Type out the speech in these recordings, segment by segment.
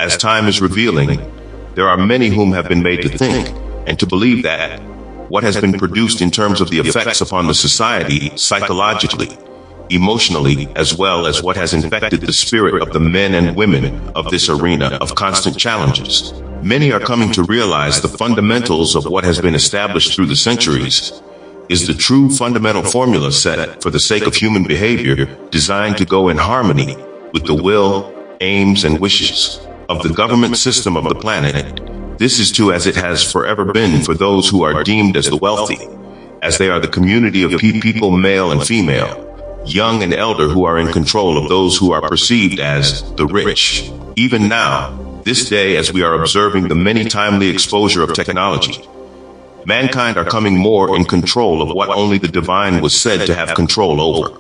As time is revealing, there are many whom have been made to think and to believe that what has been produced in terms of the effects upon the society psychologically, emotionally, as well as what has infected the spirit of the men and women of this arena of constant challenges. Many are coming to realize the fundamentals of what has been established through the centuries is the true fundamental formula set for the sake of human behavior, designed to go in harmony with the will, aims, and wishes of the government system of the planet. This is too as it has forever been for those who are deemed as the wealthy, as they are the community of people, male and female, young and elder, who are in control of those who are perceived as the rich. Even now, this day, as we are observing the many timely exposure of technology, mankind are coming more in control of what only the divine was said to have control over,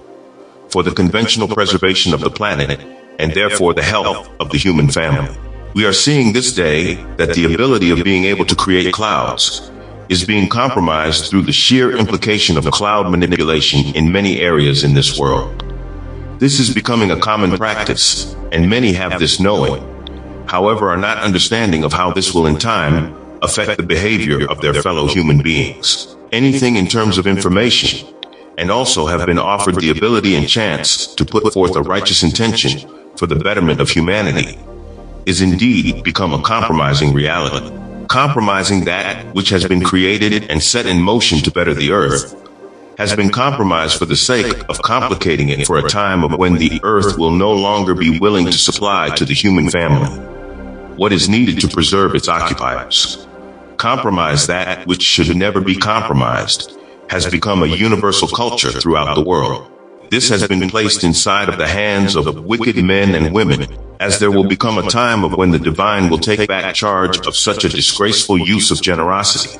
for the conventional preservation of the planet, and therefore the health of the human family. We are seeing this day that the ability of being able to create clouds is being compromised through the sheer implication of cloud manipulation in many areas in this world. This is becoming a common practice, and many have this knowing, however are not understanding of how this will in time affect the behavior of their fellow human beings. Anything in terms of information, and also have been offered the ability and chance to put forth a righteous intention for the betterment of humanity, is indeed become a compromising reality. Compromising that which has been created and set in motion to better the earth has been compromised for the sake of complicating it for a time of when the earth will no longer be willing to supply to the human family what is needed to preserve its occupiers. Compromise that which should never be compromised has become a universal culture throughout the world. This has been placed inside of the hands of wicked men and women, as there will become a time of when the divine will take back charge of such a disgraceful use of generosity,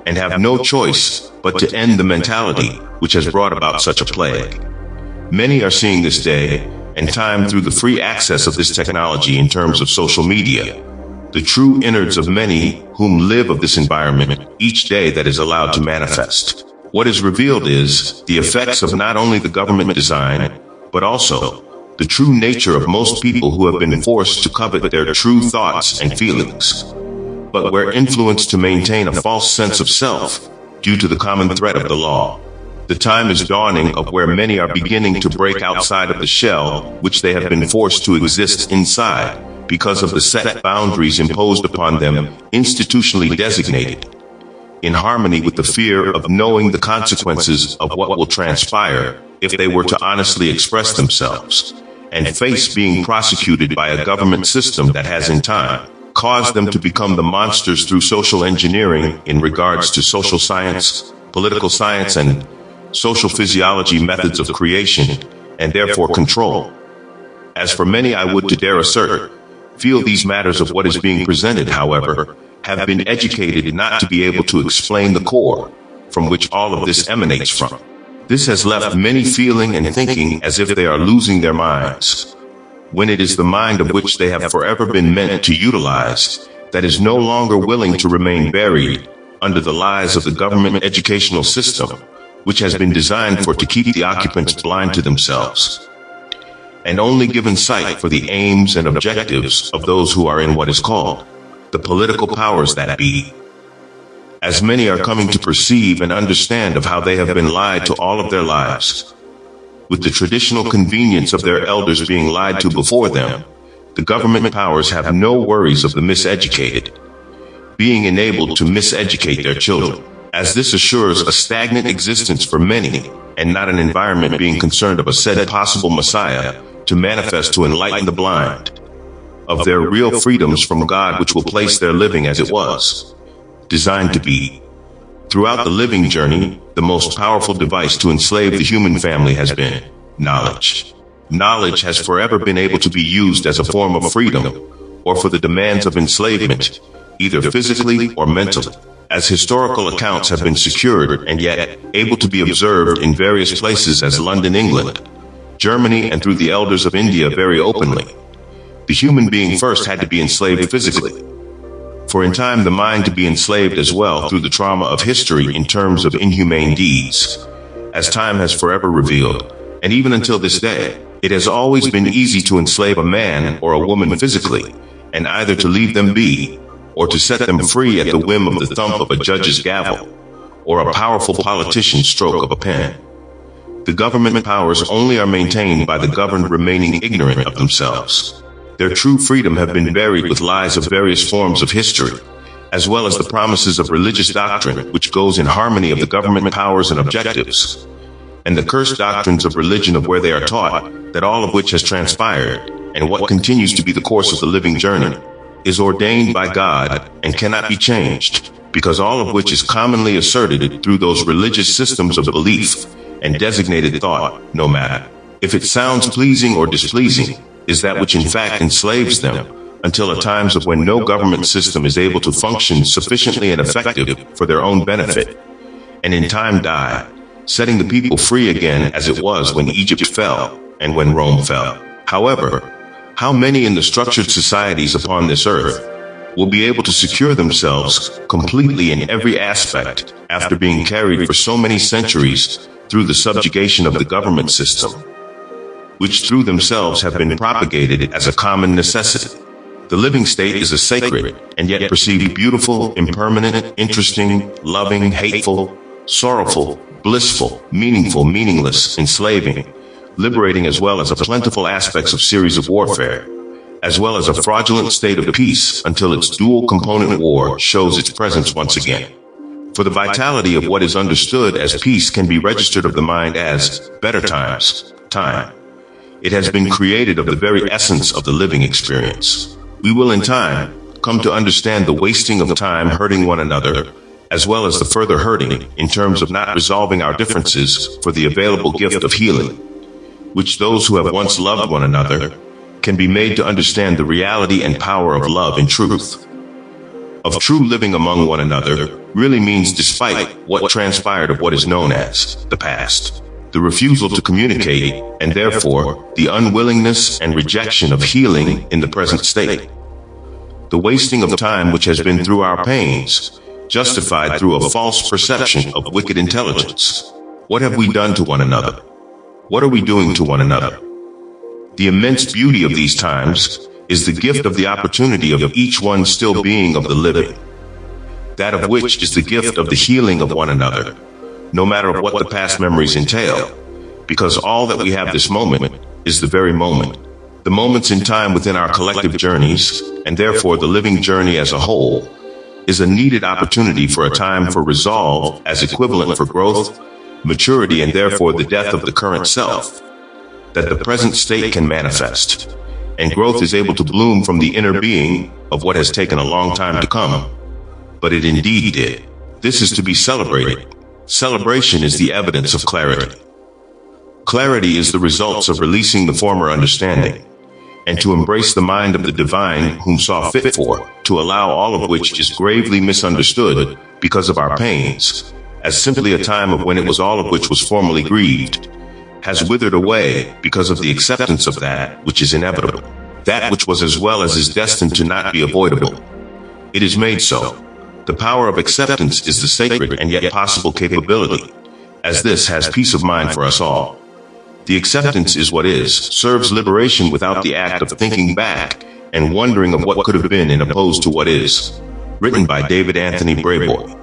and have no choice but to end the mentality which has brought about such a plague. Many are seeing this day and time through the free access of this technology in terms of social media, the true innards of many whom live of this environment each day that is allowed to manifest. What is revealed is the effects of not only the government design, but also the true nature of most people who have been forced to covet their true thoughts and feelings, but were influenced to maintain a false sense of self due to the common threat of the law. The time is dawning of where many are beginning to break outside of the shell which they have been forced to exist inside because of the set boundaries imposed upon them, institutionally designated, in harmony with the fear of knowing the consequences of what will transpire if they were to honestly express themselves, and face being prosecuted by a government system that has in time caused them to become the monsters through social engineering in regards to social science, political science, and social physiology methods of creation, and therefore control. As for many, I would to dare assert, feel these matters of what is being presented, however, have been educated not to be able to explain the core from which all of this emanates from. This has left many feeling and thinking as if they are losing their minds, when it is the mind of which they have forever been meant to utilize that is no longer willing to remain buried under the lies of the government educational system, which has been designed for to keep the occupants blind to themselves, and only given sight for the aims and objectives of those who are in what is called the political powers that be. As many are coming to perceive and understand of how they have been lied to all of their lives, with the traditional convenience of their elders being lied to before them, the government powers have no worries of the miseducated being enabled to miseducate their children, as this assures a stagnant existence for many, and not an environment being concerned of a said possible Messiah to manifest to enlighten the blind of their real freedoms from God, which will place their living as it was designed to be. Throughout the living journey, the most powerful device to enslave the human family has been knowledge. Knowledge has forever been able to be used as a form of freedom, or for the demands of enslavement, either physically or mentally, as historical accounts have been secured and yet able to be observed in various places as London, England, Germany, and through the elders of India very openly. The human being first had to be enslaved physically, for in time the mind to be enslaved as well through the trauma of history in terms of inhumane deeds, as time has forever revealed, and even until this day, it has always been easy to enslave a man or a woman physically, and either to leave them be, or to set them free at the whim of the thump of a judge's gavel, or a powerful politician's stroke of a pen. The government powers only are maintained by the governed remaining ignorant of themselves. Their true freedom have been buried with lies of various forms of history, as well as the promises of religious doctrine, which goes in harmony of the government powers and objectives, and the cursed doctrines of religion of where they are taught, that all of which has transpired, and what continues to be the course of the living journey, is ordained by God and cannot be changed, because all of which is commonly asserted through those religious systems of belief and designated thought, no matter if it sounds pleasing or displeasing, is that which in fact enslaves them until a times of when no government system is able to function sufficiently and effective for their own benefit, and in time die, setting the people free again as it was when Egypt fell and when Rome fell. However, how many in the structured societies upon this earth will be able to secure themselves completely in every aspect after being carried for so many centuries through the subjugation of the government system, which through themselves have been propagated as a common necessity? The living state is a sacred and yet perceived beautiful, impermanent, interesting, loving, hateful, sorrowful, blissful, meaningful, meaningless, enslaving, liberating, as well as a plentiful aspects of series of warfare, as well as a fraudulent state of peace until its dual component war shows its presence once again. For the vitality of what is understood as peace can be registered of the mind as better times, time. It has been created of the very essence of the living experience. We will in time come to understand the wasting of time hurting one another, as well as the further hurting in terms of not resolving our differences for the available gift of healing, which those who have once loved one another can be made to understand the reality and power of love and truth. Of true living among one another really means despite what transpired of what is known as the past, the refusal to communicate and therefore the unwillingness and rejection of healing in the present state. The wasting of time which has been through our pains, justified through a false perception of wicked intelligence. What have we done to one another? What are we doing to one another? The immense beauty of these times is the gift of the opportunity of each one still being of the living, that of which is the gift of the healing of one another, no matter what the past memories entail, because all that we have this moment is the very moment, the moments in time within our collective journeys, and therefore the living journey as a whole, is a needed opportunity for a time for resolve as equivalent for growth, maturity, and therefore the death of the current self, that the present state can manifest, and growth is able to bloom from the inner being of what has taken a long time to come, but it indeed did. This is to be celebrated. Celebration is the evidence of clarity. Clarity is the results of releasing the former understanding, and to embrace the mind of the divine whom saw fit for, to allow all of which is gravely misunderstood because of our pains, as simply a time of when it was all of which was formerly grieved, has withered away because of the acceptance of that which is inevitable, that which was as well as is destined to not be avoidable. It is made so. The power of acceptance is the sacred and yet possible capability, as this has peace of mind for us all. The acceptance is what is, serves liberation without the act of thinking back and wondering of what could have been in opposed to what is. Written by David Anthony Brayboy.